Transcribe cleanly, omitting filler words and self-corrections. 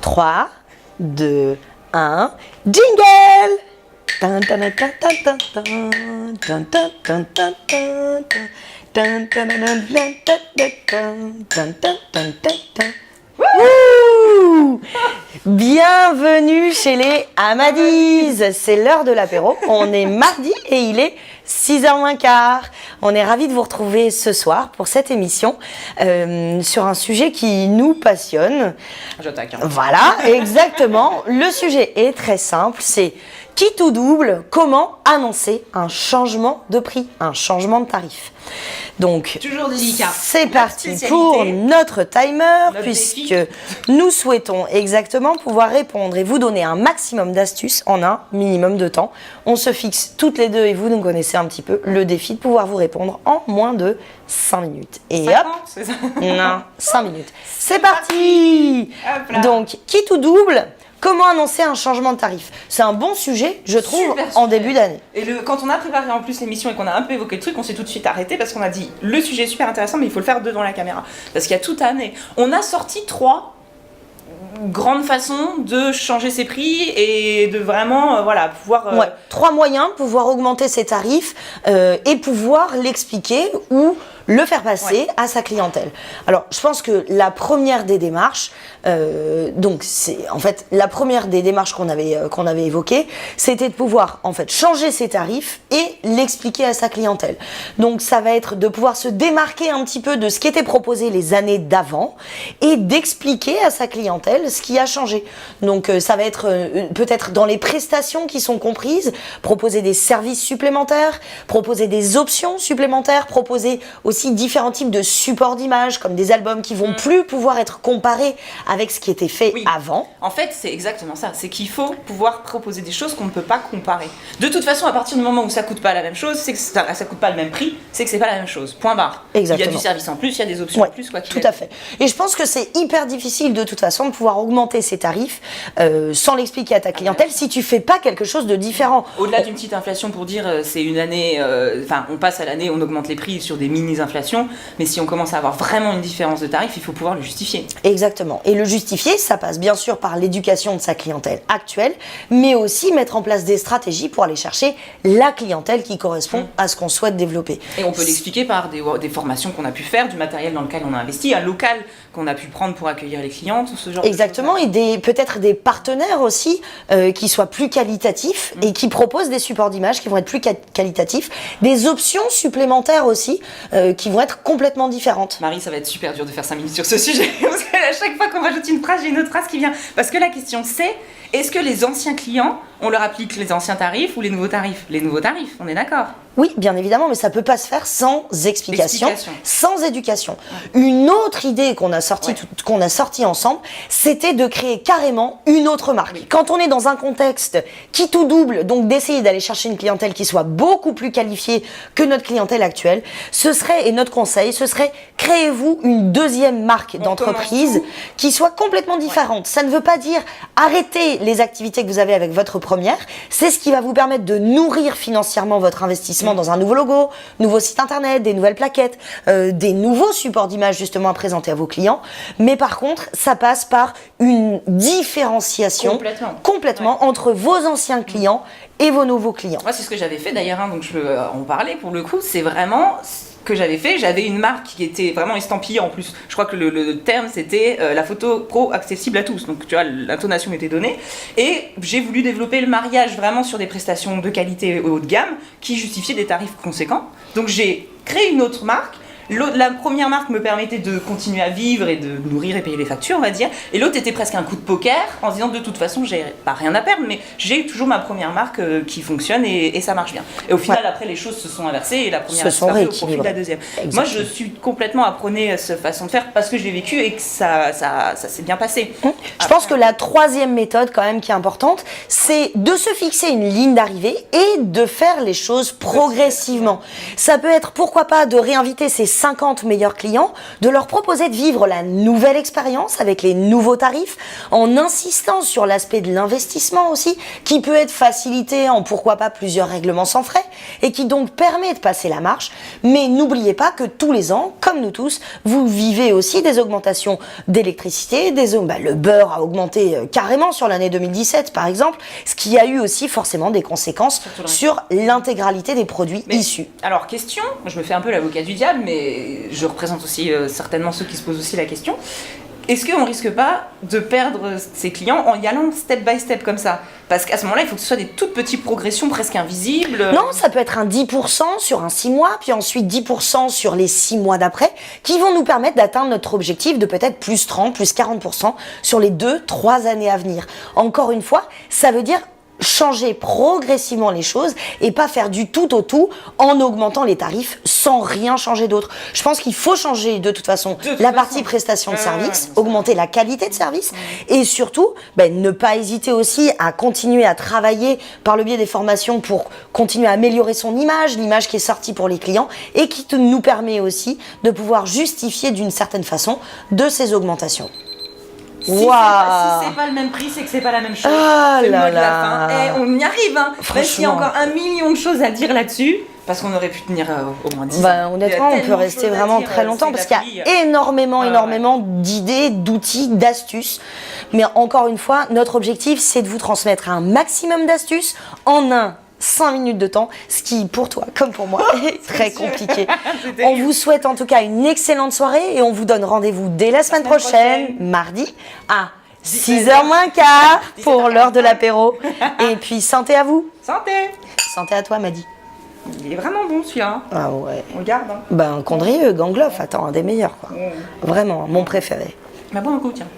3, 2, 1, jingle! Tan, tan, tan, tan, tan, tan, tan, tan, tan, tan, tan, tan, tan, tan, tan, tan, tan, tan. Wouh! Bienvenue chez les Amadis. C'est l'heure de l'apéro. On est mardi et il est 6h moins quart. On est ravis de vous retrouver ce soir pour cette émission sur un sujet qui nous passionne. J'attaque. Voilà, exactement. Le sujet est très simple, c'est quitte ou double, comment annoncer un changement de prix, un changement de tarif. Donc, toujours délicat. C'est parti pour notre timer, puisque nous souhaitons exactement pouvoir répondre et vous donner un maximum d'astuces en un minimum de temps. On se fixe toutes les deux et vous nous connaissez un petit peu le défi de pouvoir vous répondre en moins de 5 minutes. Et 50, hop, c'est ça. Non, 5 minutes. C'est parti. Hop là. Donc, quitte ou double, comment annoncer un changement de tarif? C'est un bon sujet, je trouve, Super en sujet. début d'année. Et quand on a préparé en plus l'émission et qu'on a un peu évoqué le truc, on s'est tout de suite arrêté parce qu'on a dit le sujet est super intéressant, mais il faut le faire devant la caméra. Parce qu'il y a toute année. On a sorti 3 grandes façons de changer ses prix et de vraiment pouvoir. Ouais, 3 moyens pour pouvoir augmenter ses tarifs et pouvoir l'expliquer ou le faire passer à sa clientèle. Alors, je pense que la première des démarches, donc c'est en fait la première des démarches qu'on avait évoquées, c'était de pouvoir en fait changer ses tarifs et l'expliquer à sa clientèle. Donc, ça va être de pouvoir se démarquer un petit peu de ce qui était proposé les années d'avant et d'expliquer à sa clientèle ce qui a changé. Donc, ça va être peut-être dans les prestations qui sont comprises, proposer des services supplémentaires, proposer des options supplémentaires, proposer aussi différents types de supports d'images comme des albums qui vont plus pouvoir être comparés avec ce qui était fait avant. En fait, c'est exactement ça. C'est qu'il faut pouvoir proposer des choses qu'on ne peut pas comparer. De toute façon, à partir du moment où ça coûte pas la même chose, c'est que ça coûte pas le même prix, c'est que c'est pas la même chose. Point barre. Exactement. Il y a du service en plus, il y a des options en plus, quoi qu'il Tout à fait. Et je pense que c'est hyper difficile de toute façon de pouvoir augmenter ses tarifs sans l'expliquer à ta clientèle si tu fais pas quelque chose de différent. Au-delà d'une petite inflation pour dire c'est une année, on passe à l'année, on augmente les prix sur des mini-inflations, mais si on commence à avoir vraiment une différence de tarif, il faut pouvoir le justifier. Exactement. Et le justifier, ça passe bien sûr par l'éducation de sa clientèle actuelle, mais aussi mettre en place des stratégies pour aller chercher la clientèle qui correspond à ce qu'on souhaite développer. Et on peut l'expliquer par des formations qu'on a pu faire, du matériel dans lequel on a investi, un local qu'on a pu prendre pour accueillir les clients, tout ce genre Exactement, de choses. Et peut-être des partenaires aussi qui soient plus qualitatifs et qui proposent des supports d'images qui vont être plus qualitatifs, des options supplémentaires aussi qui vont être complètement différentes. Marie, ça va être super dur de faire 5 minutes sur ce sujet, parce qu'à chaque fois qu'on rajoute une phrase, j'ai une autre phrase qui vient. Parce que la question c'est, est-ce que les anciens clients, on leur applique les anciens tarifs ou les nouveaux tarifs? Les nouveaux tarifs, on est d'accord? Oui, bien évidemment, mais ça peut pas se faire sans explication, sans éducation. Une autre idée qu'on a sortie ensemble, c'était de créer carrément une autre marque. Oui. Quand on est dans un contexte qui tout double, donc d'essayer d'aller chercher une clientèle qui soit beaucoup plus qualifiée que notre clientèle actuelle, et notre conseil, ce serait créez-vous une deuxième marque d'entreprise qui soit complètement différente. Ça ne veut pas dire arrêtez les activités que vous avez avec votre première, c'est ce qui va vous permettre de nourrir financièrement votre investissement dans un nouveau logo, nouveau site internet, des nouvelles plaquettes, des nouveaux supports d'image justement à présenter à vos clients. Mais par contre, ça passe par une différenciation complètement entre vos anciens clients et vos nouveaux clients. Moi, c'est ce que j'avais fait d'ailleurs, donc je peux en parler pour le coup. C'est vraiment que j'avais fait. J'avais une marque qui était vraiment estampillée en plus. Je crois que le terme c'était la photo pro accessible à tous. Donc tu vois, l'intonation était donnée. Et j'ai voulu développer le mariage vraiment sur des prestations de qualité haut de gamme qui justifiaient des tarifs conséquents. Donc j'ai créé une autre marque. La première marque me permettait de continuer à vivre et de nourrir et payer les factures, on va dire. Et l'autre était presque un coup de poker en se disant de toute façon, j'ai pas rien à perdre, mais j'ai toujours ma première marque qui fonctionne et ça marche bien. Et au final, après, les choses se sont inversées et la première a disparu au profit de la deuxième. Exactement. Moi, je suis complètement apprenée à cette façon de faire parce que je l'ai vécu et que ça s'est bien passé. Je pense que la troisième méthode, quand même, qui est importante, c'est de se fixer une ligne d'arrivée et de faire les choses progressivement. Ça peut être, pourquoi pas, de réinviter ses 50 meilleurs clients, de leur proposer de vivre la nouvelle expérience avec les nouveaux tarifs, en insistant sur l'aspect de l'investissement aussi, qui peut être facilité en pourquoi pas plusieurs règlements sans frais, et qui donc permet de passer la marche. Mais n'oubliez pas que tous les ans, comme nous tous, vous vivez aussi des augmentations d'électricité, le beurre a augmenté carrément sur l'année 2017 par exemple, ce qui a eu aussi forcément des conséquences sur l'intégralité des produits issus. Alors question, je me fais un peu l'avocat du diable, mais je représente aussi certainement ceux qui se posent aussi la question. Est-ce qu'on risque pas de perdre ses clients en y allant step by step comme ça? Parce qu'à ce moment-là, il faut que ce soit des toutes petites progressions presque invisibles. Non, ça peut être un 10% sur un 6 mois, puis ensuite 10% sur les 6 mois d'après, qui vont nous permettre d'atteindre notre objectif de peut-être plus 30, plus 40% sur les 2-3 années à venir. Encore une fois, ça veut dire changer progressivement les choses et pas faire du tout au tout en augmentant les tarifs sans rien changer d'autre. Je pense qu'il faut changer de toute façon la partie prestation de service, augmenter la qualité de service et surtout ne pas hésiter aussi à continuer à travailler par le biais des formations pour continuer à améliorer son image, l'image qui est sortie pour les clients et qui nous permet aussi de pouvoir justifier d'une certaine façon de ces augmentations. Si c'est pas le même prix, c'est que c'est pas la même chose. Ah c'est le là mot de la là. fin. On y arrive, hein. Même s'il y a encore 1 million de choses à dire là-dessus, parce qu'on aurait pu tenir au moins 10 ans. Honnêtement, on peut rester vraiment très longtemps parce qu'il y a énormément d'idées, d'outils, d'astuces. Mais encore une fois, notre objectif, c'est de vous transmettre un maximum d'astuces en 5 minutes de temps, ce qui pour toi comme pour moi est très compliqué. On vous souhaite en tout cas une excellente soirée et on vous donne rendez-vous dès la semaine prochaine, mardi à 6h moins quart pour l'heure de l'apéro. Et puis santé à vous. Santé. Santé à toi, Madi. Il est vraiment bon celui-là. Ah ouais. On le garde. Hein. Condrieu, Gangloff, attends, un des meilleurs quoi. Vraiment, mon préféré. Bon, un coup, tiens.